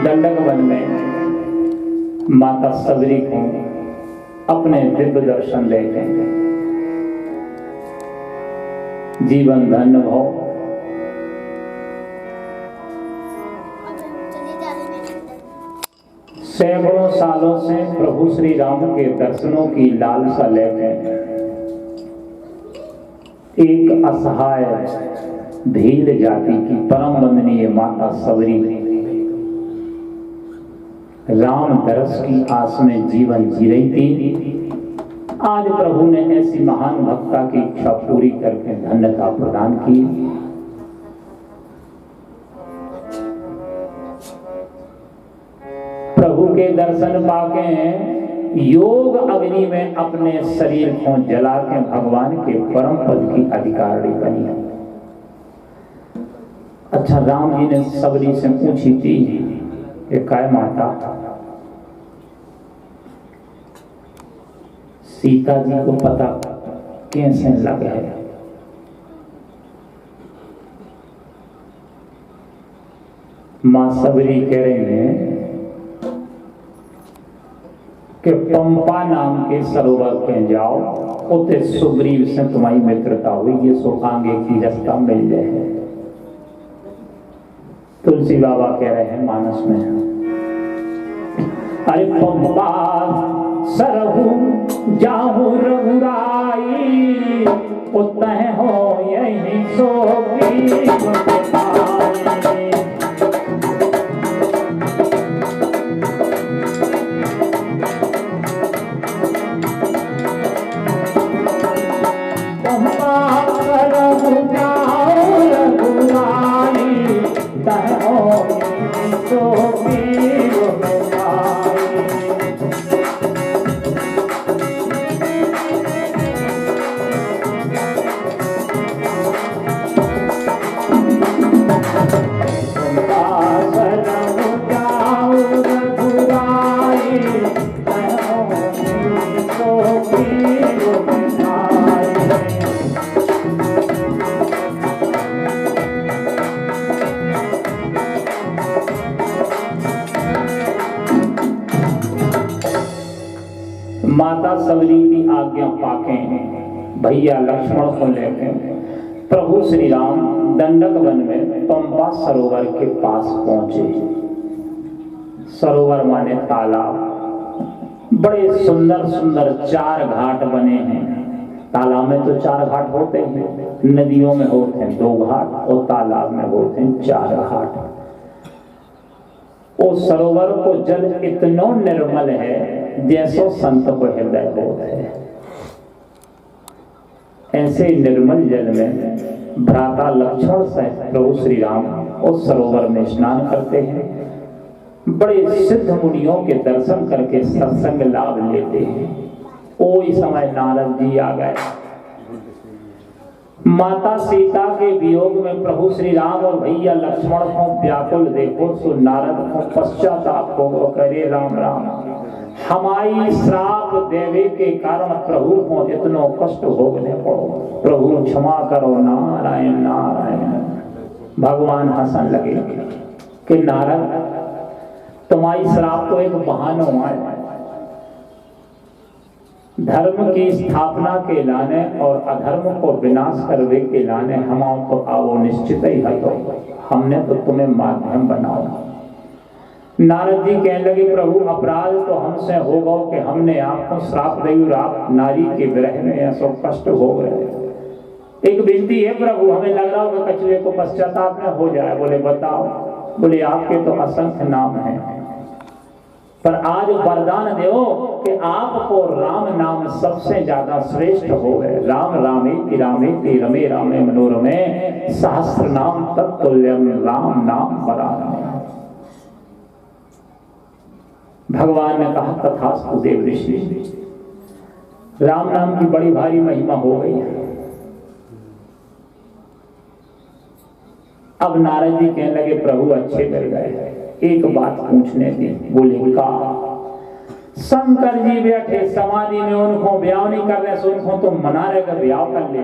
दंडक वन में माता सबरी को अपने दिव्य दर्शन देते हैं। जीवन धन्य भव। सैकड़ों सालों से प्रभु श्री राम के दर्शनों की लालसा लेकर एक असहाय भील जाति की परम वंदनीय माता सबरी राम दरस की आस में जीवन जी रही थी। आज प्रभु ने ऐसी महान भक्ता की इच्छा पूरी करके धन्यता प्रदान की। प्रभु के दर्शन पाके योग अग्नि में अपने शरीर को जला के भगवान के परम पद की अधिकारी बनी। अच्छा, राम जी ने सबरी से पूछी थी कि काय माता, सीता जी को पता कैसे लग है? मां सबरी कह रहे हैं कि पंपा नाम के सरोवर पे जाओ, उते सुग्रीव से तुम्हारी मित्रता हुई, ये सो आगे की रास्ता मिल जाए। तुलसी बाबा कह रहे हैं मानस में, अरे पंपा सरहु जाहु रघुराई, उतह हो यही सोगी माता सबरी की आज्ञा पाके भैया लक्ष्मण को लेकर प्रभु श्री राम दंडक वन में पंपा सरोवर के पास पहुंचे। सरोवर माने तालाब, बड़े सुंदर सुंदर 4 घाट बने हैं। तालाब में तो 4 घाट होते हैं, नदियों में होते हैं 2 घाट और तालाब में होते हैं 4 घाट। उस सरोवर को जल इतना निर्मल है जैसो संत को हृदय बोध है। ऐसे निर्मल जल में भ्राता लक्ष्मण से प्रभु श्री राम उस सरोवर में स्नान करते हैं। बड़े सिद्ध मुनियों के दर्शन करके सत्संग लाभ लेते हैं। कोई समय नारद जी आ गए। माता सीता के वियोग में प्रभु श्री राम और भैया लक्ष्मण को व्याकुल देखो सो नारद को पश्चाताप हो, करे राम राम, हमारी श्राप देवे के कारण प्रभु को इतना कष्ट भोगने पड़ो, प्रभु क्षमा करो नारायण नारायण। भगवान हंसन लगे कि नारद, तुम्हारी श्राप तो एक बहाना है। धर्म की स्थापना के लाने और अधर्म को विनाश करने के लाने हम तो आओ निश्चित ही है, तो हमने तो तुम्हें माध्यम बनाओ। नारद जी कहने लगे, प्रभु अपराध तो हमसे होगा कि हमने आपको श्राप दी, आप नारी के विरह में ऐसा कष्ट हो गए। एक विनती है प्रभु, हमें लग रहा होगा कछुए को पश्चाताप न हो जाए। बोले बताओ। बोले आपके तो असंख्य नाम हैं, पर आज वरदान दो कि आपको राम नाम सबसे ज्यादा श्रेष्ठ हो गए। राम रामेति रामेति रमे रामे मनोरमे, सहस्र नाम तत्तुल्यम राम नाम वरानने। भगवान ने कहा तथास्तु देव ऋषि, राम नाम की बड़ी भारी महिमा हो गई है। अब नारद जी कहने लगे, प्रभु अच्छे कर गए, एक बात पूछने दी। बोले का? शंकर जी बैठे समाधि में, उनको ब्याह नहीं कर रहे, सो उनको तुम मना रहे कि ब्याह कर ले,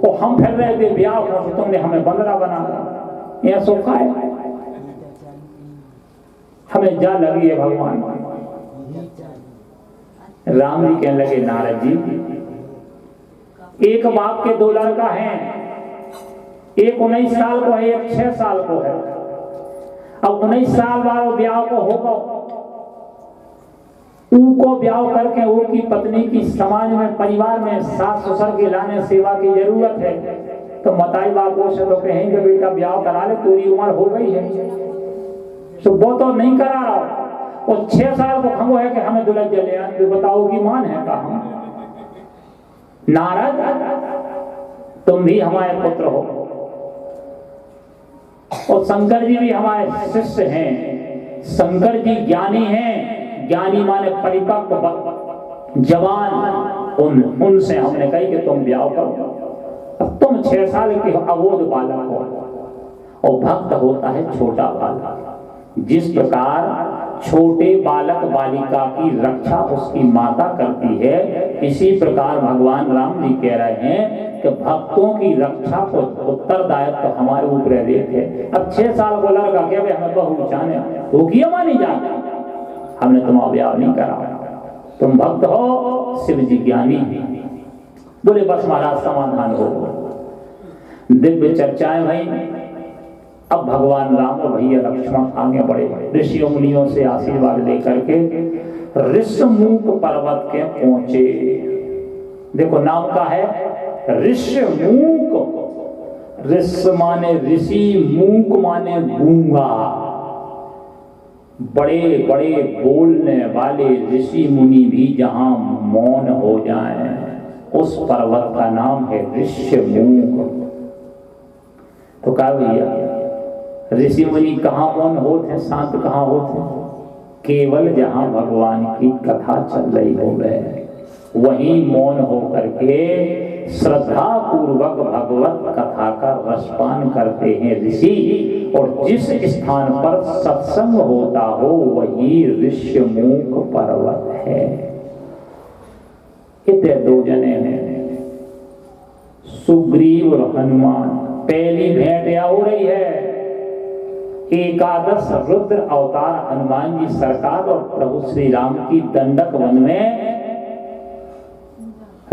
और हम फिर रहे थे ब्याह कर, तुमने हमें बंदरा बना दिया। यह सो का है? हमें जा लगी है भगवान। राम जी कहने लगे नारद जी, एक बाप के दो लड़का हैं, एक 19 साल को है, एक 6 साल को है। अब 19 साल बाद ब्याह को होगा, उनको ब्याह करके उनकी पत्नी की समाज में परिवार में सास ससुर के लाने सेवा की जरूरत है। तो मताई बापू से तो कहेंगे बेटा ब्याह करा ले, पूरी उम्र हो गई है, तो वो तो नहीं करा रहा। और 6 साल को खंगो है कि हमें दुल्हन चले आए, बताओ कि मान है का हम? नारद तुम भी हमारे पुत्र हो और शंकर जी भी हमारे शिष्य हैं। शंकर जी ज्ञानी हैं, ज्ञानी माने परिपक्व जवान, उनसे हमने कही कि तुम ब्याह करो। अब तुम 6 साल के अबोध बालक हो और भक्त होता है छोटा बालक। जिस प्रकार छोटे बालक बालिका की रक्षा उसकी माता करती है, इसी प्रकार भगवान राम जी कह रहे हैं कि भक्तों की रक्षा को उत्तरदायित्व तो हमारे ऊपर रहते है। अब 6 साल को लड़का क्या हमें बहू जाने वो किया मानी जाती, हमने तुम्हारा ब्याह नहीं करा, तुम भक्त हो, शिव जी ज्ञानी। बोले बस महाराज समाधान हो। दिव्य चर्चाएं भाई। अब भगवान राम और भैया लक्ष्मण आगे बढ़े, ऋषियों मुनियों से आशीर्वाद लेकर के ऋष्यमूक पर्वत के पहुंचे। देखो नाम का है ऋष्यमूक। ऋष्य माने ऋषि, मूक माने गूंगा। बड़े बड़े बोलने वाले ऋषि मुनि भी जहां मौन हो जाएं, उस पर्वत का नाम है ऋष्यमूक। तो कहा भैया ऋषि मुनि कहाँ मौन होते, शांत कहाँ होते? केवल जहां भगवान की कथा चल रही हो गए वहीं मौन होकर के श्रद्धा पूर्वक भगवत कथा का रसपान करते हैं ऋषि। और जिस स्थान पर सत्संग होता हो वही ऋष्यमूक पर्वत है। इतने 2 जने हैं, सुग्रीव और हनुमान। पहली भेंट या हो रही है, एकादश रुद्र अवतार हनुमान जी सरकार और प्रभु श्री राम की दंडक वन में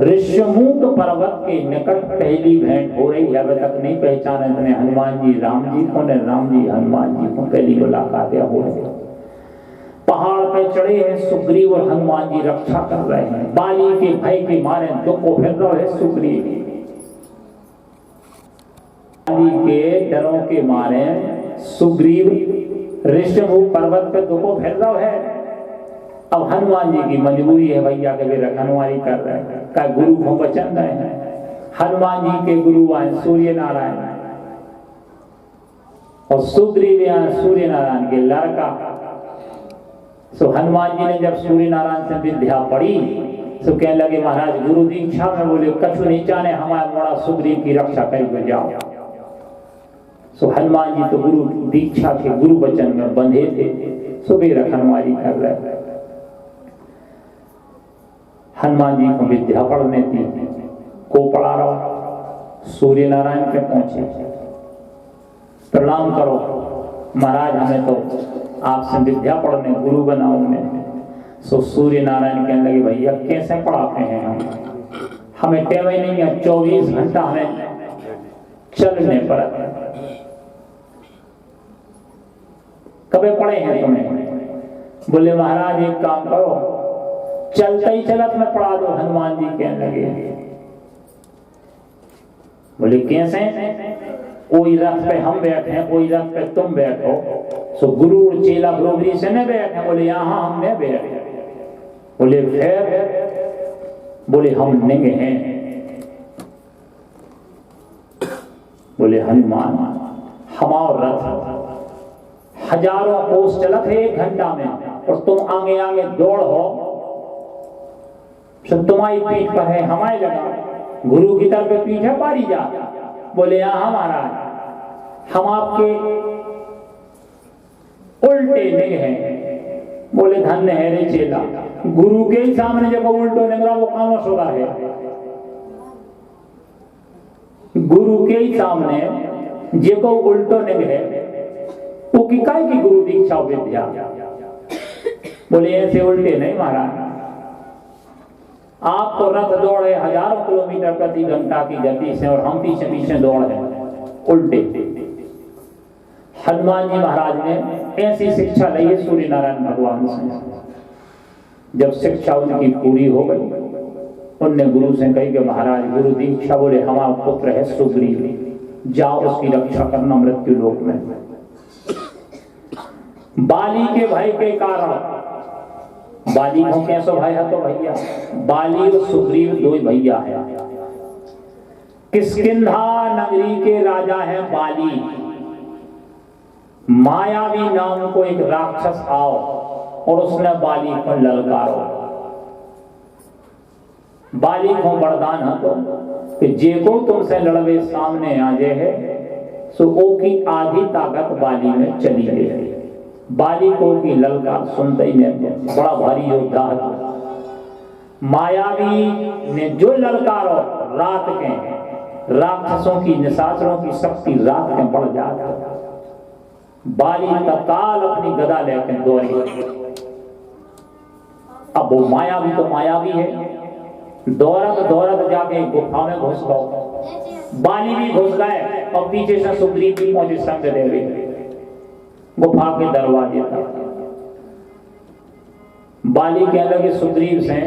ऋष्यमूक पर्वत के निकट पहली भेंट हो रही है। अभी तक नहीं पहचाने इतने हनुमान जी राम जी को, ने राम जी हनुमान जी को, पहली मुलाकात हो रही है। पहाड़ पे चढ़े हैं सुग्रीव और हनुमान जी रक्षा कर रहे हैं। बाली के भय के मारे दुख को फिर रहे सुग्रीव, बाली के डरों के मारे सुग्रीव ऋष्यमूक पर्वत पे दुखों फैल रहा है। अब हनुमान जी की मजबूरी है भैया के वे रखनवारी कर रहे हैं, का गुरु को वचन रहे हैं। हनुमान जी के गुरु आए सूर्य नारायण और सुग्रीव यहाँ सूर्य नारायण के लड़का। सो हनुमान जी ने जब सूर्य नारायण से विद्या पढ़ी तो कहने लगे महाराज गुरु दीक्षा में बोले कछु नहीं जाने, हमारे मोड़ा सुग्रीव की रक्षा करके जाओ। सो हनुमान जी तो गुरु दीक्षा के गुरु वचन में बंधे थे, सुबह रखनवारी कर रहे। हनुमान जी को विद्या पढ़ने थी, को पढ़ा रहा। सूर्य नारायण पे पहुंचे, प्रणाम करो महाराज, हमें तो आपसे विद्या पढ़ने गुरु बनाओ मैं। सो सूर्य नारायण कहने लगे भैया कैसे पढ़ाते हैं हम, हमें टेम ही नहीं है, 24 घंटा हमें चलने पर। कभी पढ़े हैं तुम्हें? बोले महाराज एक काम करो, चलते ही चलत में पढ़ा दो। हनुमान जी कहने लगे बोले कैसे? कोई रथ पे हम बैठे, कोई रथ पे तुम बैठो। सो गुरु और चेला बरोबरी से न बैठे। बोले यहाँ हम न बैठे। बोले फिर? बोले हम निंग हैं। बोले हनुमान हमारा रथ हजारों कोस चलत है 1 घंटा में और तुम आगे आगे दौड़ हो, सब तुम्हारी पीठ पर है, हमारे लगा गुरु की तरफ पीठ है पारी जा। बोले यहाँ हमारा हम आपके उल्टे निग हैं। बोले धन्य है रे चेला, गुरु के ही सामने जब उल्टो निगरा वो काम सोदा है। गुरु के ही सामने जे को उल्टो निग है वो की काय की गुरु दीक्षा विद्या। बोले ऐसे उल्टे नहीं महाराज, आप तो रथ दौड़े हजारों किलोमीटर प्रति घंटा की गति से और हम पीछे पीछे दौड़ रहे हैं उल्टे। हनुमान जी महाराज ने ऐसी शिक्षा ली है सूर्य नारायण भगवान से। जब शिक्षा उनकी पूरी हो गई, उनने गुरु से कही कि महाराज गुरु दीक्षा। बोले हमारा पुत्र है सुग्रीव, जाओ उसकी रक्षा करना मृत्यु लोक में। बाली के भय के कारण, बाली को कैसो भाई है तो भैया, बाली और सुग्रीव दो भैया है। किष्किंधा नगरी के राजा है बाली। मायावी नाम को एक राक्षस आओ और उसने बाली को ललकारो। बाली को वरदान है तो कि जे को तुमसे लड़वे सामने आ जाए है सो ओ की आधी ताकत बाली में चली गई। बाली को की ललकार सुनते ही नहीं, बड़ा भारी योद्धा है। मायावी ने जो ललकारो, रात के राक्षसों की निशाचरों की शक्ति रात में बढ़ जाती। बाली तत्काल अपनी गदा लेकर दौड़ी। अब वो मायावी तो मायावी है, दौड़त दौड़त जाके गुफा में घुस गए। बाली भी घुस गए और पीछे से सुग्रीव भी पहुंचे संग देवी गुफा के दरवाजे तक। बाली कहने लगे सुग्रीव से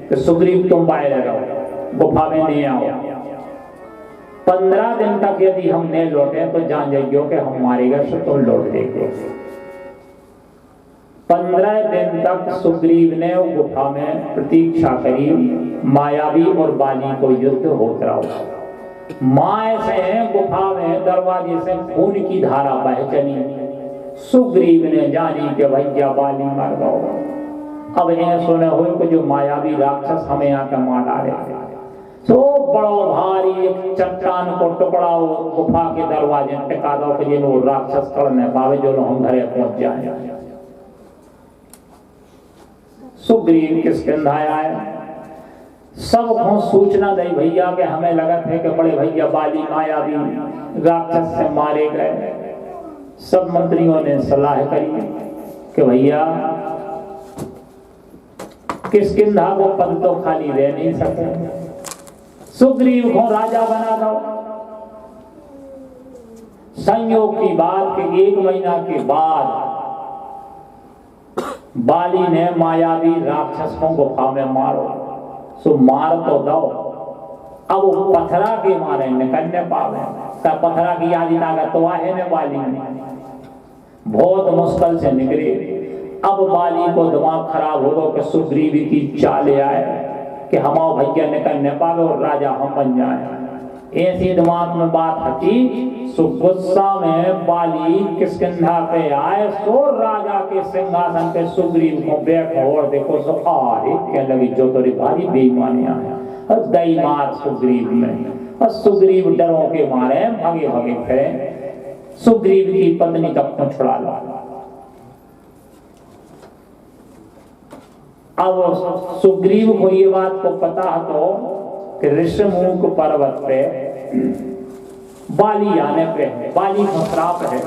कि सुग्रीव तुम बाहर रहो, गुफा में नहीं आओ। 15 दिन तक यदि हम नहीं लौटे तो जान जाइए कि हम मारे गए तो तुम लौट देंगे। 15 दिन तक सुग्रीव ने गुफा में प्रतीक्षा करी। मायावी और बाली को युद्ध होता रहा। माए से गुफा में दरवाजे से खून की धारा बह चली। सुग्रीव ने जानी कि भैया बाली मर गया। अब यह सुने हुए को जो मायावी राक्षस हमें आकर मार डाले। तो बड़ो भारी एक चट्टान को टुकड़ाओ गुफा के दरवाजे टिका दो कि वो राक्षस करने पावे जो हम घरे पहुंच जाए। सुग्रीव किष्किंधा आए, सबको सूचना दी भैया के हमें लगा थे कि बड़े भैया बाली मायावी राक्षस से मारे गए। सब मंत्रियों ने सलाह करी कि भैया किष्किंधा को पद तो खाली रह नहीं सके, सुग्रीव को राजा बना दो। संयोग की बात कि 1 महीना के बाद बाली ने मायावी राक्षस को गुफा में मारो। सो मार तो दो, अब वो पथरा के मारे निकलने पावे। पथरा की आदि ताकत तो आहे ने बाली में बहुत मुश्किल से निकले। अब बाली को दिमाग खराब होगा कि सुग्रीव की चाल आए कि हमारा भैया निकलने पावे और राजा हम बन जाए। ऐसी दिमाग में बात हटी। सो गुस्सा में बाली किष्किंधा पे आए। सो राजा के सिंहासन पे सुग्रीव को बैठो और देखो सो आरे क्या लगी जो तोरी भारी बेईमानियां है और दई मार सुग्रीव में। और सुग्रीव डरों के मारे भागे भागे फिरे। सुग्रीव की पत्नी का पूंछ छुड़ा ला। अब सुग्रीव को ये बात को पता तो कि ऋषिमुख पर्वत पे बाली आने पे है। बाली का श्राप है,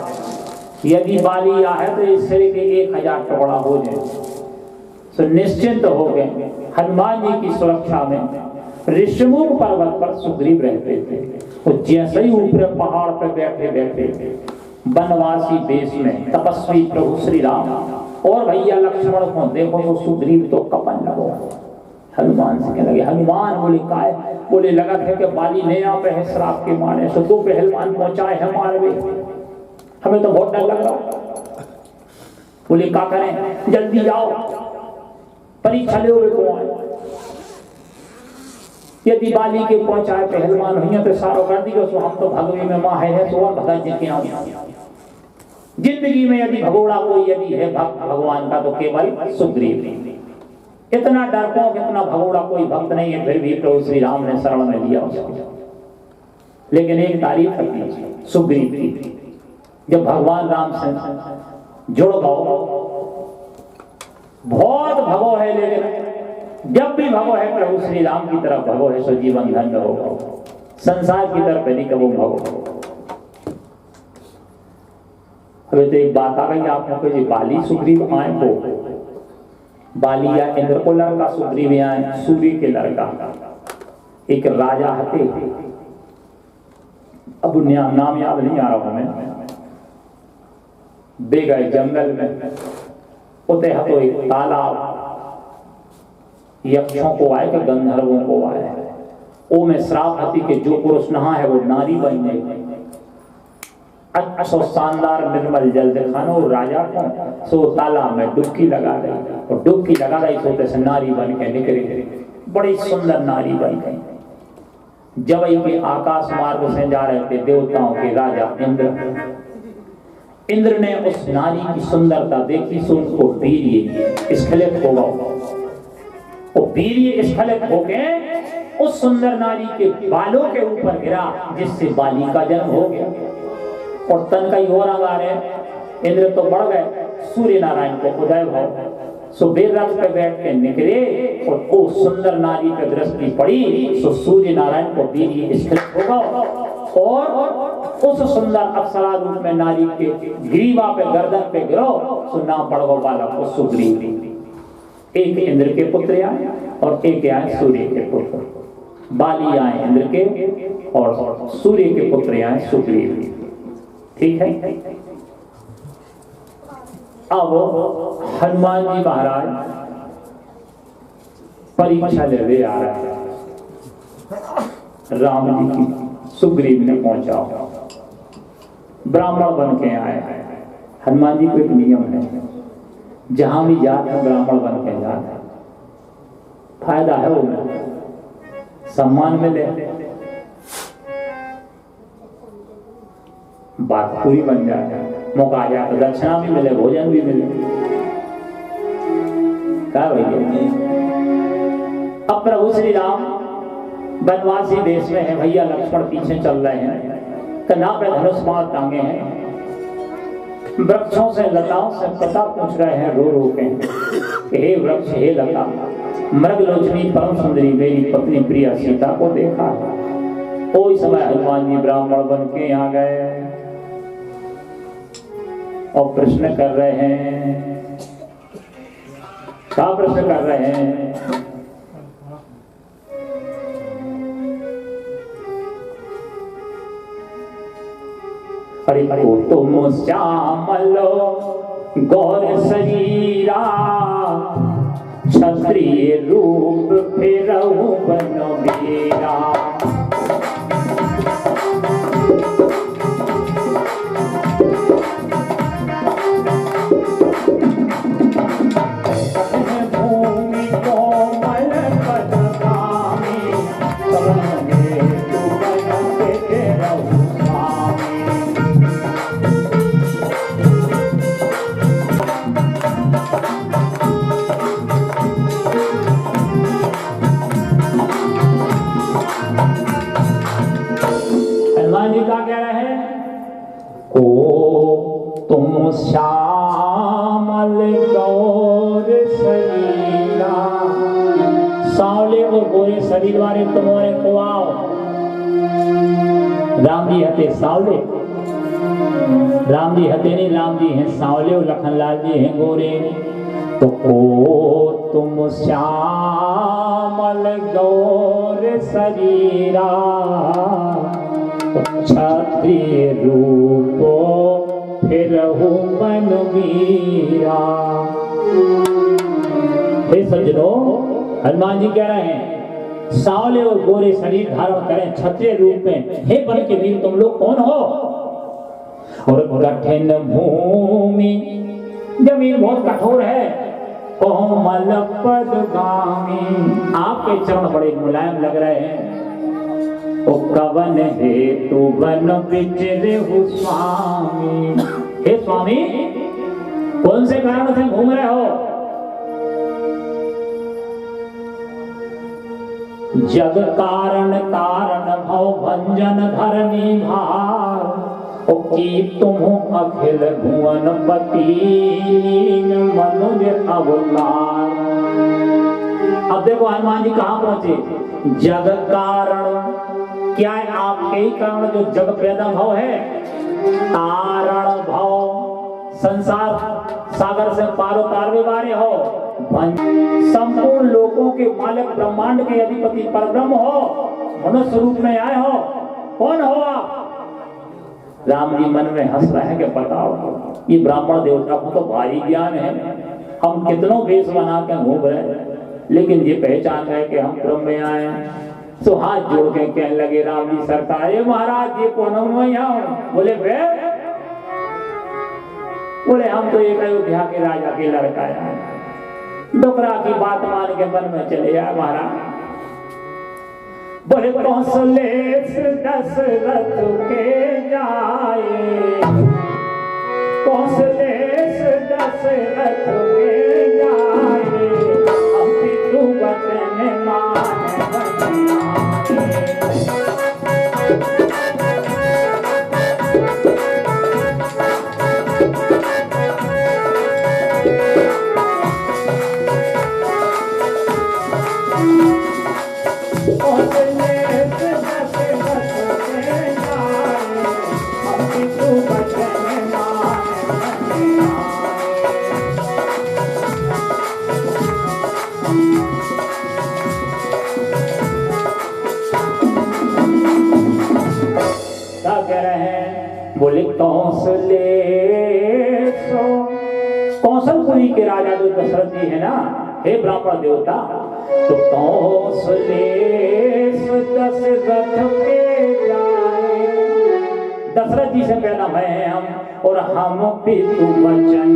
यदि बाली आए तो इस शरीर के 1000 टुकड़ा हो जाए। तो निश्चिंत हो गए। हनुमान जी की सुरक्षा में ऋषिमुख पर्वत पर सुग्रीव रहते थे। तो जैसे ही ऊपर पहाड़ पर बैठे बैठे वनवासी वेश में तपस्वी प्रभु श्री राम और भैया लक्ष्मण को देखो तो सुग्रीव तो कपन लगो। हनुमान से कहने लगे, हनुमान बोले काय? बोले लगा थे कि बाली ने यहाँ पे है श्राप के मारे से 2 पहलवान पहुंचाए हैं मार में, हमें तो बहुत डर लग रहा। बोले क्या करें? जल्दी जाओ परीक्षा ले हुए को आए। यदि बाली के पहुंचाए पहलवान हुई तो सारो कर दियो। सो हम तो भगवी में माँ है सो और भगत जी के जिंदगी में यदि भगोड़ा कोई यदि है भक्त भगवान का तो केवल सुग्रीव। इतना डरपोक इतना भगोड़ा कोई भक्त नहीं है, फिर भी प्रभु श्री राम ने शरण में लिया उसको। लेकिन एक तारीफ है सुग्रीव की, जब भगवान राम से जुड़ गो बहुत भगो है। लेकिन जब भी भगो है प्रभु श्री राम की तरफ भगो है सो जीवन धन्य होगा। संसार की तरफ नहीं कबो भगो। अभी तो एक बात आ गई आपने कोई बाली सुग्रीव आए को बाली या इंद्र को लड़का, सुग्रीव या सूर्य के लड़का। एक राजा हते, अब नाम याद नहीं आ रहा हमें, दे गए जंगल में, उते हतो एक तालाब, यक्षों को आए कि गंधर्वों को आए, ओ में श्राप हती कि जो पुरुष नहा है वो नारी बन जाए। अच्छा शानदार निर्मल जल दिखानो राजा को, सो तालाब में डुबकी लगा गई, और डुबकी लगा गई सोते से नारी बन के निकली, बड़ी सुंदर नारी बन गई। जब ये आकाश मार्ग से जा रहे थे देवताओं के राजा इंद्र ने उस नारी की सुंदरता देखी, सो उनको वीर्य स्खलित हो गया, और वीर्य स्खलित होके उस सुंदर नारी के बालों के ऊपर गिरा, जिससे बाली का जन्म हो गया। और तन का ही हो रहा है, इंद्र तो बढ़ गए, सूर्य नारायण को उदय भाव, सो रथ पे बैठ के निकले, और वो सुंदर नारी पे दृष्टि पड़ी, सो सूर्य नारायण को वीर्य स्खलित होगा, और उस सुंदर अप्सरा रूप में नारी के ग्रीवा पे गर्दन पे गिरो, सो नाम पड़ गो बालक को सुग्रीव। एक इंद्र के पुत्र आए और एक आए सूर्य के पुत्र, बाली आए इंद्र के और सूर्य के पुत्र आए सुग्रीव। ठीक है। अब हनुमान जी महाराज परीक्षा ले आ रहे हैं राम जी की। सुग्रीव ने पहुंचा, ब्राह्मण बन के आए। हनुमान जी को एक नियम है, जहां भी जाते हैं ब्राह्मण बन के जाते हैं, फायदा है, वो सम्मान मिले, बात पूरी बन जाए, मौका आ जाए तो दक्षिणा भी मिले, भोजन भी मिले। क्या भैया, अब प्रभु श्री राम वनवासी देश में है, भैया लक्ष्मण पीछे चल रहे हैं, कन्हा पे धनुष बाण टांगे हैं, वृक्षों से लताओं से पता पूछ रहे हैं रो रो के, हे वृक्ष हे लता, मृगलोचनी परम सुंदरी मेरी पत्नी प्रिया सीता को देखा। कोई समय हनुमान जी ब्राह्मण बन के यहाँ गए और प्रश्न कर रहे हैं। क्या प्रश्न कर रहे हैं? अरे को तुम श्यामलो गौर शरीरा, क्षत्रिय रूप फिरहु बन वीरा। भूमि कोमल पदगामी, कमले तू बन फिरहु स्वामी। क्या कह रहे हैं? ओ तुम श्यामल गौर शरीरा, सांवले और गोरे शरीर वाले तुम्हारे को आओ। राम जी हते सांवले, राम जी हते नहीं, राम जी हैं सांवले और लखनलाल जी हैं गोरे। तो ओ तुम श्यामल गौर शरीरा, क्षत्रिय रूपो फिरहु बन वीरा। हे सज्जनों, हनुमान जी कह रहे हैं सांवले और गोरे शरीर धारण करें क्षत्रिय रूप में, हे बन के वीर तुम लोग कौन हो? और कठिन भूमि, जमीन बहुत कठोर है, कोमल पदगामी, आपके चरण बड़े मुलायम लग रहे हैं। ओ कवन हेतु बन विचरहु स्वामी, हे स्वामी कौन से कारण से घूम रहे हो? जग कारण कारण भव भंजन धरनी भार, ओ की तुम अखिल भुवन पति मनुज अवतार। अब देखो हनुमान जी कहां पहुंचे? जग कारण, क्या है आपके ही कारण जो जग पैदा भाव है? कारण भाव संसार सागर से पारो पार वारे हो, संपूर्ण लोगों के मालिक, ब्रह्मांड के अधिपति परब्रह्म हो, मनुष्य रूप में आए हो, कौन हो आप? राम जी मन में हंस रहे हैं कि बताओ, ये ब्राह्मण देवता को तो भारी ज्ञान है, हम कितनों वेश बना के घूम रहे, लेकिन ये पहचान रहे कि हम ब्रह्म में आए हैं। तो हाथ जोड़ के कहने लगे, राम जी सरकार, महाराज ये कौन हो यहाँ? बोले वे, बोले हम तो एक अयोध्या के राजा के लड़का है। डोकरा की बात मान के मन में चले आए महाराज। बोले कौशलेश दशरथ के जाए, कौशलेश दशरथ के जाए, हम पितृ वचन मान कौशलपुरी के राजा जो दशरथ जी है ना, हे ब्राह्मण देवता, तो कौशलेश दशरथ के जाए, दशरथ जी से पैदा भय हैं हम, और हम पितृ वचन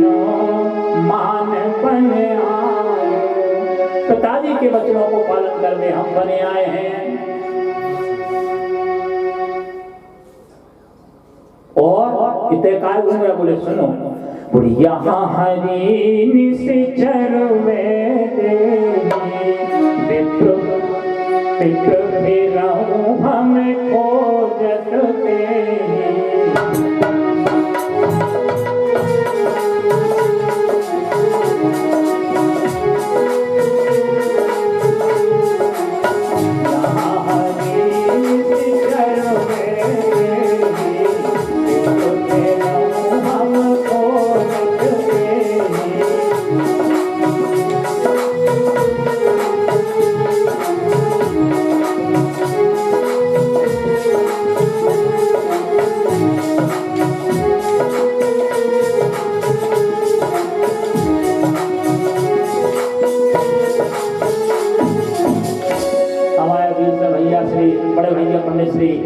मान बने आए, पिताजी के वचनों को पालन करने हम बने आए हैं। और इतने काय घूम रहा, बोले सुनो, बोले यहाँ हरि निश्चर में विप्र विप्र फिरऊं हमें खोजत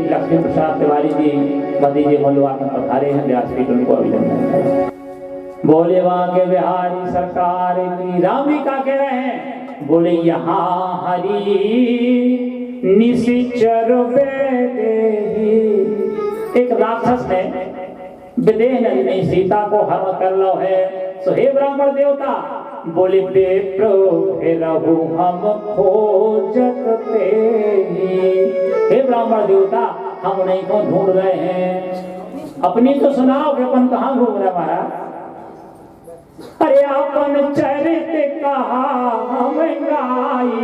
लक्ष्मी प्रसाद तिवारी जी मदी जी मलुआ में पधारे हैं, व्यासपीठ उनको अभिनंदन। बोले वहां के बिहारी सरकार की। राम जी का कह रहे हैं, बोले यहाँ हरि निश्चर बेदेही, एक राक्षस ने विदेह नंदिनी सीता को हरण कर लो है। सो हे ब्राह्मण देवता, बोले विप्र फिरहु हम खोजत तेहि, हे ब्राह्मण देवता हम उन्हीं को ढूंढ रहे हैं। अपनी तो सुनाओ कि अपन कहाँ घूम रहे महाराज? अरे अपन चरित कहा हम गाई,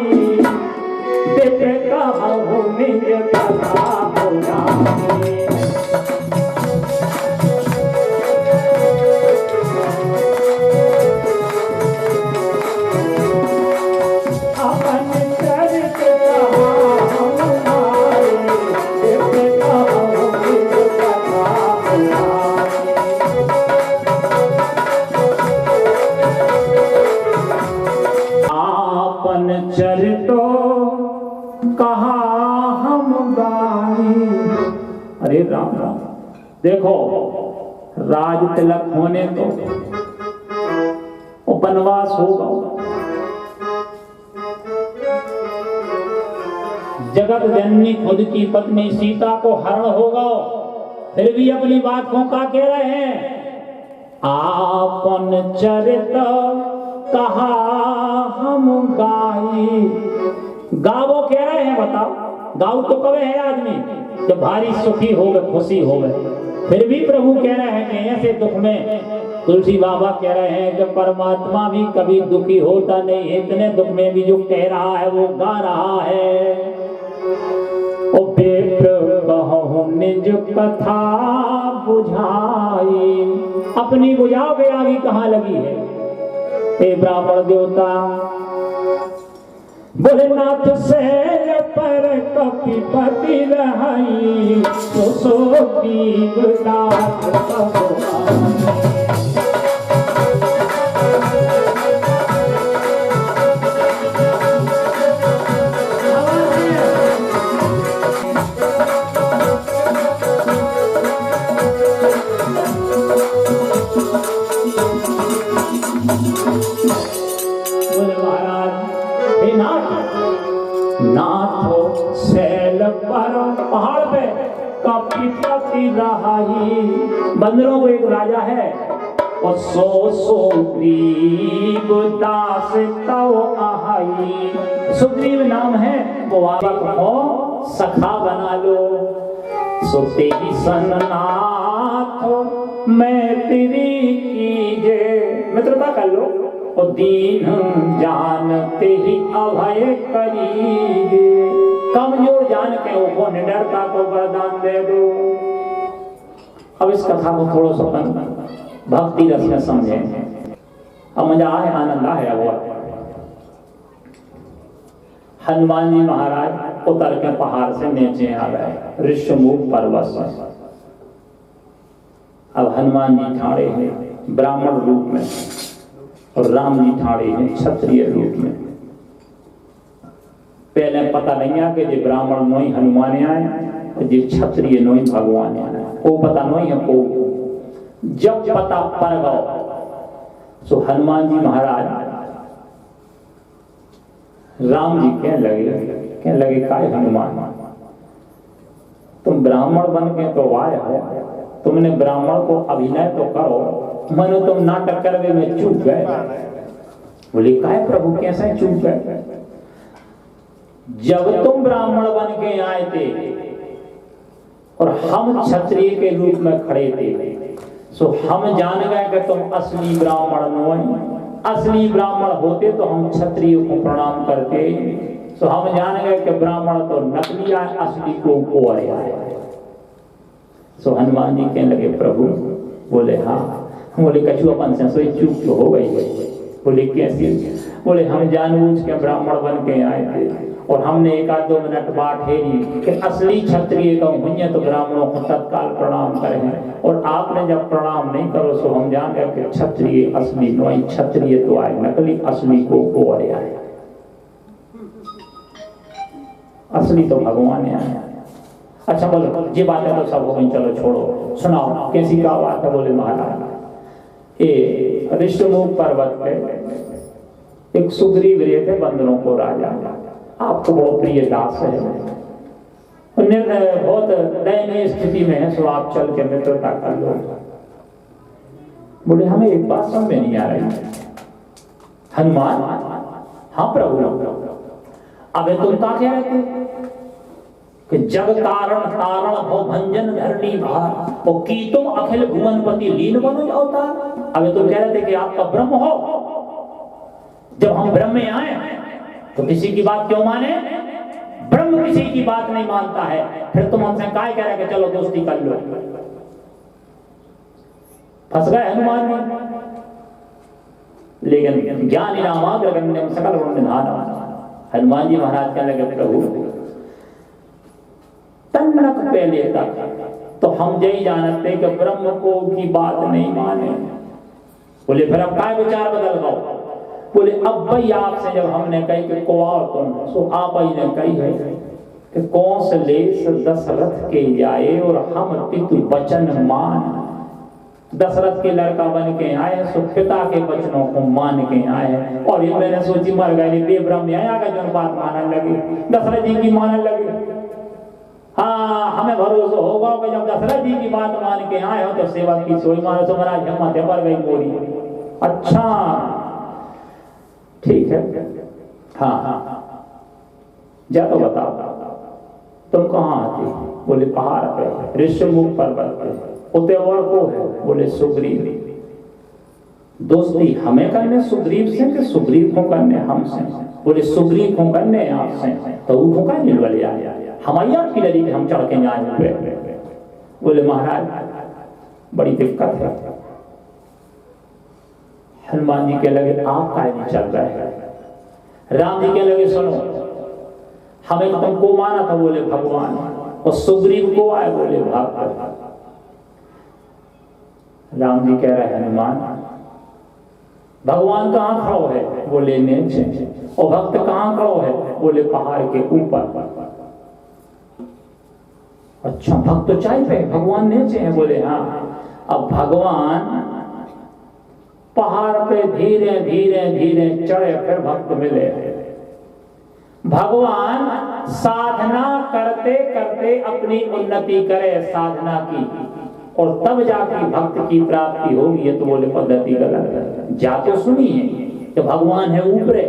विप्र कहूँ निज कथा पुरानी। अरे राम राम, देखो राज तिलक होने तो वनवास होगा, जगत जननी खुद की पत्नी सीता को हरण होगा, फिर भी अपनी बात को का कह रहे हैं? आपन चरित कहा हम गाई, गावो कह रहे हैं, बताओ गाँव तो कवे है आदमी कि भारी सुखी हो गए, खुशी हो गए, फिर भी प्रभु कह रहे हैं कि ऐसे दुख में, तुलसी बाबा कह रहे हैं कि परमात्मा भी कभी दुखी होता नहीं, इतने दुख में भी जो कह रहा है वो गा रहा है। ओ विप्र कहूँ निज कथा बुझाई। अपनी बुझाओ के आगे कहाँ लगी है? हे ब्राह्मण देवता, बोले नाथ शैल पर कपिपति रहाई, सो दीवदास भगवान। नाथ शैल पर पहाड़ पे कपिपति रहाई। बंदरों को एक राजा है और सो सुग्रीव दास तव आहाई। सुग्रीव नाम है, वो वापक हो सखा बना लो। सो तेरी सन्नाथ मैत्री कीजे, मित्रता कर लो। और दीन जानते ही अभय करीगे, कमजोर जान के वो निडरता को वरदान दे दो। अब इस कथा को थोड़ा सा भक्ति रस में समझे। अब मजा आए, आनंद आए। वो हनुमान जी महाराज उतर के पहाड़ से नीचे आ गए ऋषमुख पर्वत से। अब हनुमान जी ठाड़े हैं ब्राह्मण रूप में और राम जी ठाड़े हैं क्षत्रिय रूप में। पहले पता नहीं आ कि ये ब्राह्मण नोई हनुमान आए और ये क्षत्रिय नोई भगवान आए, को पता नहीं है। को जब पता पड़ गया तो हनुमान जी महाराज राम जी कहने लगे काय हनुमान, तुम ब्राह्मण बन के तो आए हो, तुमने ब्राह्मण को अभिनय तो करो, मनो तुम नाटक करने में चूक गए। बोले काय प्रभु कैसे चूक गए? जब तुम ब्राह्मण बन के आए थे और हम क्षत्रिय के रूप में खड़े थे, सो हम जान गए कि तुम असली ब्राह्मण नहीं। असली ब्राह्मण होते तो हम क्षत्रिय को प्रणाम करते। सो हम जान गए कि ब्राह्मण तो नकली आए, असली को आए। सो हनुमान जी कहने लगे प्रभु, बोले हाँ। बोले कछु अपन से सोई चूक तो हो गई। बोले कैसी? बोले हम जानबूझ के ब्राह्मण बन के आए थे और हमने एक आध 2 मिनट बात हेरी कि असली क्षत्रिय का हुई तो ब्राह्मणों को तत्काल प्रणाम करें, और आपने जब प्रणाम नहीं करो सो हम जान गए कि क्षत्रिय असली नहीं, क्षत्रिय तो आए नकली, असली को आए। असली तो भगवान आए। अच्छा बोलो ये बात है तो सब हो गई, चलो छोड़ो, सुनाओ कैसी क्या बात है? बोले महाराज ये ऋषमुख पर्वत पे एक सुग्रीव रहते बंदरों को राजा, आपको बहुत प्रिय दास है, बहुत दयनीय स्थिति में है, सो आप चल के मित्रता कर लो। बोले हमें एक बात समझ में नहीं आ रही हनुमान। हाँ प्रभु। अबे तुम क्या कह रहे थे कि जग कारण तारण हो भंजन धरणी भार, और की तुम अखिल भुवनपति लीन बनो अवतार। अबे तुम कह रहे थे कि आप तो ब्रह्म हो। जब हम ब्रह्म में आए तो किसी की बात क्यों माने? ब्रह्म किसी की बात नहीं मानता है, फिर तुम हमसे काय कह रहे कि चलो दोस्ती कर लो। फंस गए हनुमान जी। लेकिन ज्ञान रामाग्रगण्यम सकल गुण निधानम। हनुमान जी महाराज कहने लगे प्रभु तन्नक पहले तक तो हम यही जानते कि ब्रह्म को की बात नहीं माने। बोले फिर अब काय विचार बदल गए? बोले अब भाई आपसे जब हमने कही कि को आओ तुम, सो आप ही ने कही है कि कौशलेश दशरथ के जाए और हम पितु वचन मान। दशरथ के लड़का बन के आए, सो पिता के वचनों को मान के आए। और ये मैंने सोची मर गए बेब्रह्म आया जो बात मानने लगी, दशरथ जी की मानने लगी। हाँ हमें भरोसा होगा कि जब दशरथ जी की बात मान के आए हो तो सेवा की सोई मानो तो महाराज हिम्मत है पर गई मोरी। अच्छा ठीक है, हाँ जा तो बताओ तुम कहाँ आते? बोले पहाड़ पे ऋषमुख पर्वत पे। उते और को है? बोले सुग्रीव। दोस्ती हमें करने सुग्रीव से कि सुग्रीव को करने हमसे? बोले सुग्रीव को करने आपसे, तो वो का निर्वल आया हमारी आपकी लड़ी के हम चढ़ के जाए। बोले महाराज बड़ी दिक्कत है। हनुमान जी के लगे आप काहे नहीं चल रहे हैं? राम जी के लगे सुनो, हमें तुमको माना था, बोले भगवान, और सुग्रीव को आए, बोले भाग। राम जी कह रहे हनुमान भगवान कहाँ खड़ो है? बोले नीचे। और भक्त कहाँ खड़ो है? बोले पहाड़ के ऊपर। अच्छा भक्त तो चाय पे, भगवान नीचे हैं? बोले हाँ। अब भगवान पहाड़ पे धीरे धीरे धीरे चढ़े, फिर भक्त मिले। भगवान साधना करते करते अपनी उन्नति करे साधना की, और तब जाके भक्त की प्राप्ति होगी। ये तो बोले पद्धति गलत है। जा तो सुनिए कि भगवान है ऊपरे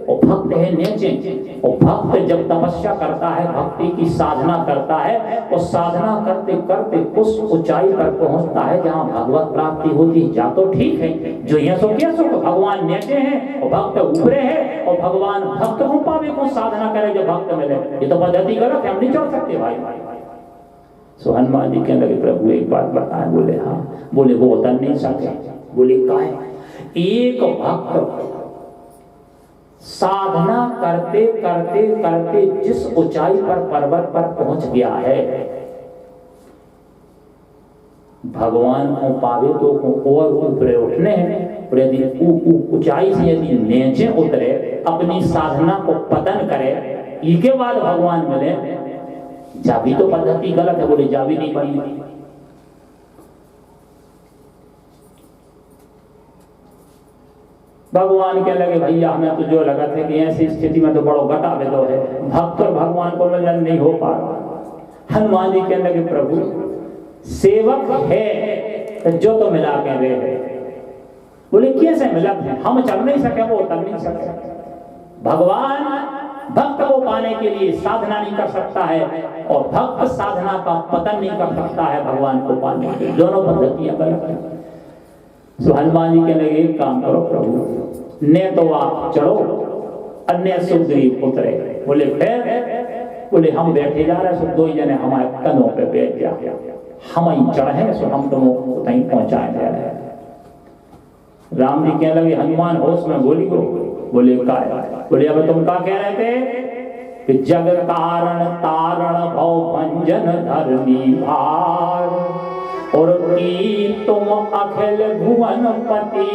और भक्त है नीचे। और भक्त जब तपस्या करता है, भक्ति की साधना करता है, और साधना करते करते उस ऊंचाई पर पहुंचता है जहां भगवत प्राप्ति होती है। जा तो ठीक है, जो ये सो क्या सो भगवान नीचे हैं और भक्त ऊपरे है, और भगवान भक्त को पावे को साधना करे जो भक्त मिले। ये तो पद्धति गलत है, हम नहीं चढ़ सकते भाई। सो हनुमान जी कहने लगे प्रभु एक बात बताएं? बोले हाँ। बोले वो उतर नहीं सके। बोले काहे? एक भक्त साधना करते करते करते जिस ऊंचाई पर पर्वत पर पहुंच गया है, भगवान को पावे तो और ऊपरे उठने हैं, और यदि ऊंचाई से यदि नीचे उतरे, अपनी साधना को पतन करे, इसके बाद भगवान मिले, जावी तो पद्धति गलत है। बोले जावी नहीं बनी। भगवान के लगे भैया हमें तो जो लगा था कि ऐसी स्थिति में तो बड़ो घटा दो है, भक्त और भगवान को मिलन नहीं हो पा रहा। हनुमान जी के लगे प्रभु सेवक है तो जो तो मिला के रहे। बोले कैसे मिलत है? हम चल नहीं सके, वो उतर नहीं सके। भगवान भक्त को पाने के लिए साधना नहीं कर सकता है, और भक्त साधना का पतन नहीं कर सकता है भगवान को पाने के लिए। दोनों पद्धतियां गलत है। तो हनुमान जी के लगे एक काम करो प्रभु, ने तो आप चढ़ो, अन्य सुग्रीव उतरे। बोले फिर? बोले हम बैठे जा रहे, सो दो जने हमारे कनों पे बैठ जा, हम ही चढ़े, सो हम तुमको कहीं पहुंचाए जा रहे। राम जी कहने लगे हनुमान होश में बोली को? बोले का? बोले अब तुम क्या कह रहे थे कि जग कारण तारण भव भंजन धरनी भार, और की तुम अखिल भुवन पति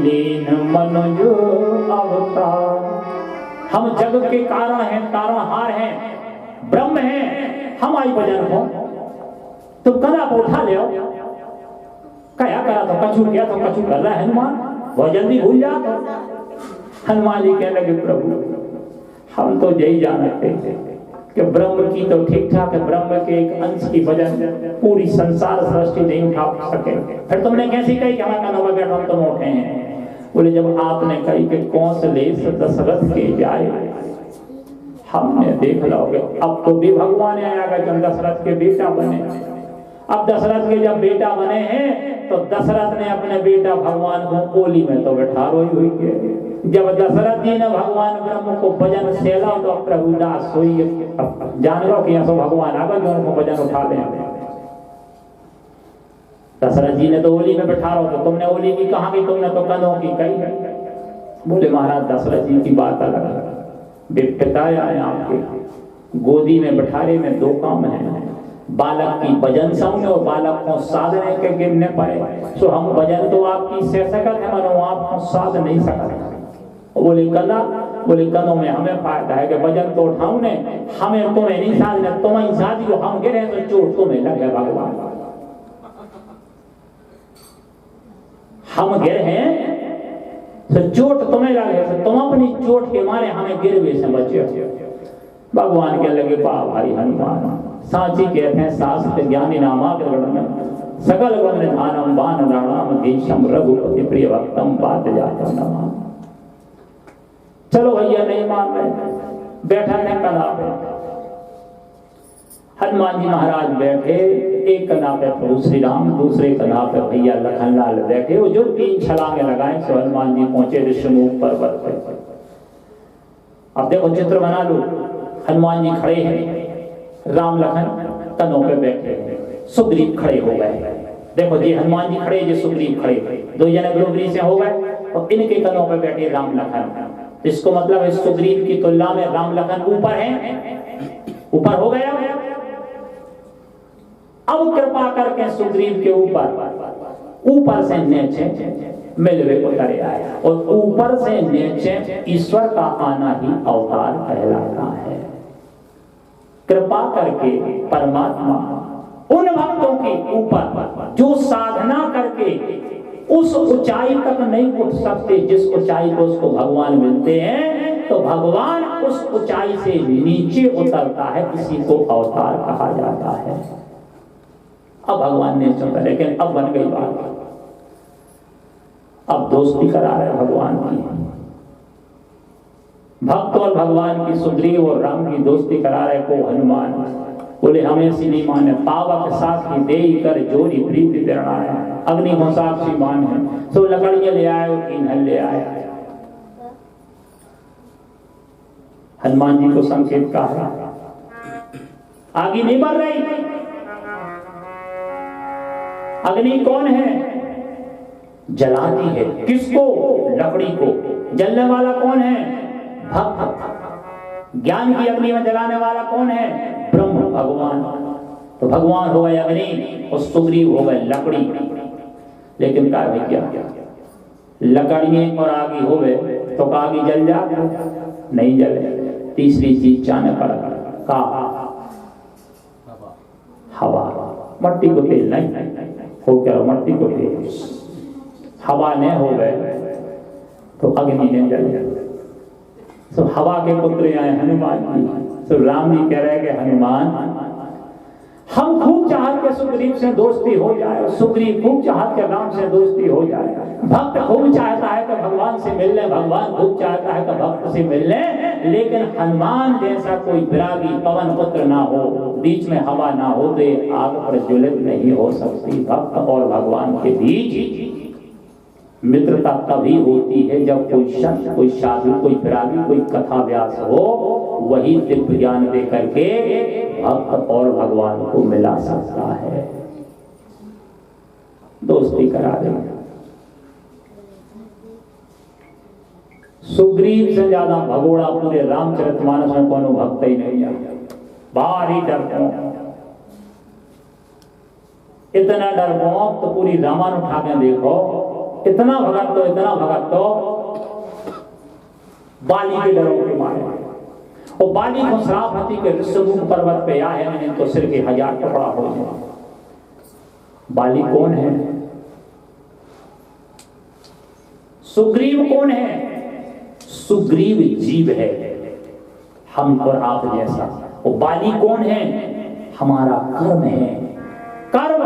लीन मनुज अवतार। हम जग के कारण हैं, तारणहार हैं, ब्रह्म हैं, हमारी भजन हो तुम कदा को उठा ले। क्या करा तो कछु किया तो कछु कर रहा है हनुमान, बहुत जल्दी भूल जा। हनुमान जी कहने लगे प्रभु हम तो यही जानते थे कि ब्रह्म की तो ठीक ठाक है, ब्रह्म के एक अंश की वजह पूरी संसार सृष्टि नहीं उठा सके। फिर तुमने कैसी कही कि हमारा कनवा बैठा हम तुम उठे हैं? बोले जब आपने कही कि कौशलेश दशरथ के जाए, हमने देख लोगे अब तो भी भगवान आएगा जब दशरथ के बेटा बने। अब दशरथ के जब बेटा बने हैं तो दशरथ ने अपने बेटा भगवान को ओली में तो बैठा रोई हुई है। जब दशरथ जी ने भगवान ब्रह्म को भजन सेला तो प्रभु दास हुई, जान लो कि ऐसा भगवान आगे जो उनको भजन उठा ले। दशरथ जी ने तो ओली में बैठा रहो, तो तुमने ओली की कहा कि तुमने तो कनों की कही। बोले महाराज दशरथ जी की बात अलग है, पिता आए आपके गोदी में बैठाने में दो काम है, बालक की भजन सुनने और बालक को साधने के गिरने पड़े। सो हम भजन तो आपकी से सकत है, मनो आपको साध नहीं सकते। बोले कला? बोले कनों में हमें फायदा है कि भजन तो उठाऊ ने, हमें तुम्हें नहीं साधना, तुम्हें साधी हो, हम गिरे तो चोट तुम्हें लगे भगवान। हम गिर हैं तो चोट तुम्हें लगे, तो तुम अपनी चोट के मारे हमें गिरवे से बचे। भगवान के लगे पा भाई हनुमान साची कहते हैं शास्त्र ज्ञानी नामाग्रगण्य सकल गुण निधानम बान राणाम देशम रघुपति प्रिय भक्तम बात जातम नमः। चलो भैया नहीं मान रहे, बैठा है कला पे। हनुमान जी महाराज बैठे, एक कला पे प्रभु श्री राम, दूसरे कला पे भैया लखनलाल बैठे। वो जो 3 छलांगे लगाए सो हनुमान जी पहुंचे ऋषिमुख पर्वत पे। अब देखो चित्र बना लो, हनुमान जी खड़े हैं, राम लखन तनों पे बैठे हैं, सुग्रीव खड़े हो गए। देखो जी हनुमान जी खड़े, जी सुग्रीव खड़े, दो जने बरोबरी से हो गए और इनके कदमों पर बैठे राम लखन। इसको मतलब है सुग्रीव की तुलना में राम लखन ऊपर है, ऊपर हो गया। अब कृपा करके सुग्रीव के ऊपर से नीचे मिलवे उतरे आया, और ऊपर से नीचे ईश्वर का आना ही अवतार कहलाता है। कृपा करके परमात्मा उन भक्तों के ऊपर जो साधना करके उस ऊंचाई तक नहीं उठ सकते जिस ऊंचाई को उसको भगवान मिलते हैं, तो भगवान उस ऊंचाई से नीचे उतरता है, इसी को अवतार कहा जाता है। अब भगवान ने चुना, लेकिन अब बन गई बात, अब दोस्ती करा रहे भगवान की, भक्त और भगवान की, सुग्रीव और राम की दोस्ती करा रहे को हनुमान। बोले हमें सी नहीं माने, पावक साथी दे कर जोड़ी प्रीति तिरणाया, अग्नि को साक्षी मान है, सो लकड़ियां ले आए और ईंधन ले आए। हनुमान जी को संकेत कहा, आगे नहीं बढ़ रही। अग्नि कौन है? जलाती है, किसको? लकड़ी को। जलने वाला कौन है? भक्त। ज्ञान की अग्नि में जलाने वाला कौन है? ब्रह्म भगवान। तो भगवान हो गए अग्नि और सुग्रीव हो गए लकड़ी। लेकिन क्या भैया, लकड़ियां और आगे हो गए तो आगे जल जा? नहीं जले। तीसरी चीज चाहने पर हवा। मट्टी को तेल नहीं हो, क्या मट्टी को तेल, हवा ने हो गए तो अग्नि ने जल। तो हवा के पुत्र आए हनुमान जी। तो राम जी कह रहे हैं कि हनुमान, हम खूब चाहत के सुग्रीव से दोस्ती हो जाए, सुग्रीव खूब चाहत के राम से दोस्ती हो जाए, भक्त खूब चाहता है कि भगवान से मिलने, भगवान खूब चाहता है कि भक्त से मिलने, लेकिन हनुमान जैसा कोई विरागी पवन पुत्र ना हो, बीच में हवा ना हो, तो आग प्रज्वलित नहीं हो सकती। भक्त और भगवान के बीच मित्रता तभी होती है जब कोई संत, कोई साधु, कोई विरागी, कोई कथा व्यास हो, वही दिव्य ज्ञान दे करके भक्त और भगवान को मिला सकता है। दोस्ती करा दे। सुग्रीव से ज्यादा भगोड़ा पूरे रामचरितमानस में कोनो भक्त ही नहीं है। भारी डरपोक, इतना डरपोक तो पूरी रामायण उठा के देखो, इतना भगत तो बाली के डरों के मारे। और बाली को श्रापति के ऋषमुख पर्वत पे आए हैं तो सिर के 1000 टुकड़ा हो जाए। बाली कौन है? सुग्रीव कौन है? सुग्रीव जीव है, हम और आप जैसा। और बाली कौन है? हमारा कर्म है। कर्म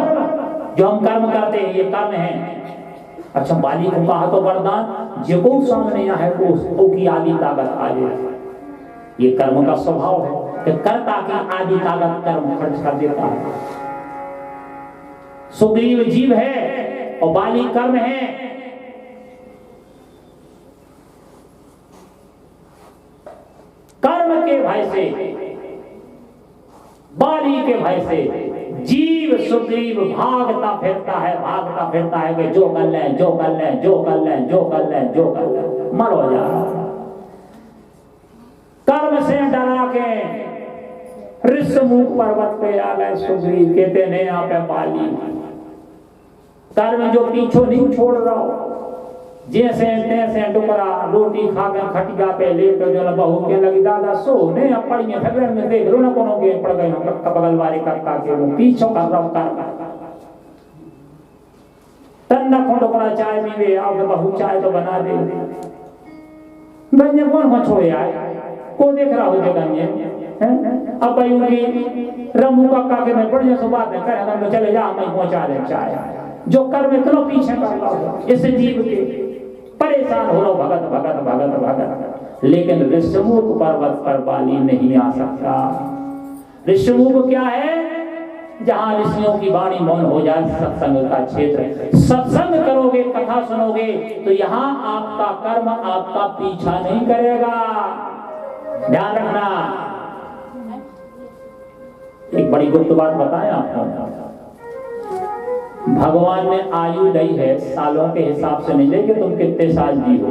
जो हम कर्म करते हैं ये कर्म है। अच्छा, बाली को कहा तो वरदान, जो सामने है को उसको की आदि ताकत आ जाए। ये कर्म का स्वभाव है कि कर्ता की आदि ताकत कर्म खर्च कर देता है। सुग्रीव जीव है और बाली कर्म है। कर्म के भय से, बाली के भय से जीव सुग्रीव भागता फिरता है कि जो कर ले, जो कर ले, जो कर ले, जो कर ले, जो कर ले, मरो जा। कर्म से डरा के ऋषमुख पर्वत पे आ गए सुग्रीव, कहते नहीं यहाँ पे बाली। कर्म जो पीछो नहीं छोड़ रहा हो, जैसे तैसे टुकड़ा रोटी खा के खटिया पे लेट जो बहू के लगी दादा सो ने पड़िए फिर में देख लो ना कोनो के पड़ गए बगल वाले करता के वो पीछो कर रहा कर तन्ना टुकड़ा चाय पीवे आओ तो बहू चाय तो बना दे। गंजे कौन छोड़े आए को देख रहा हो गंजे अब भाई उनकी रमू का के में बढ़िया सो बात है कह तो चले जा मैं पहुंचा दे चाय। जो कर में इतना पीछे कर रहा हो इस जीव के परेशान हो रहा भगत भगत भगत भगत, लेकिन ऋषमुख पर्वत पर बाली नहीं आ सकता। ऋषमुख क्या है? जहां ऋषियों की वाणी मौन हो जाए, सत्संग का क्षेत्र। सत्संग करोगे, कथा सुनोगे तो यहाँ आपका कर्म आपका पीछा नहीं करेगा। ध्यान रखना। एक बड़ी गुप्त बात बताएं आपको। भगवान ने आयु दी है, सालों के हिसाब से नहीं दे कि तुम कितने साल जी हो।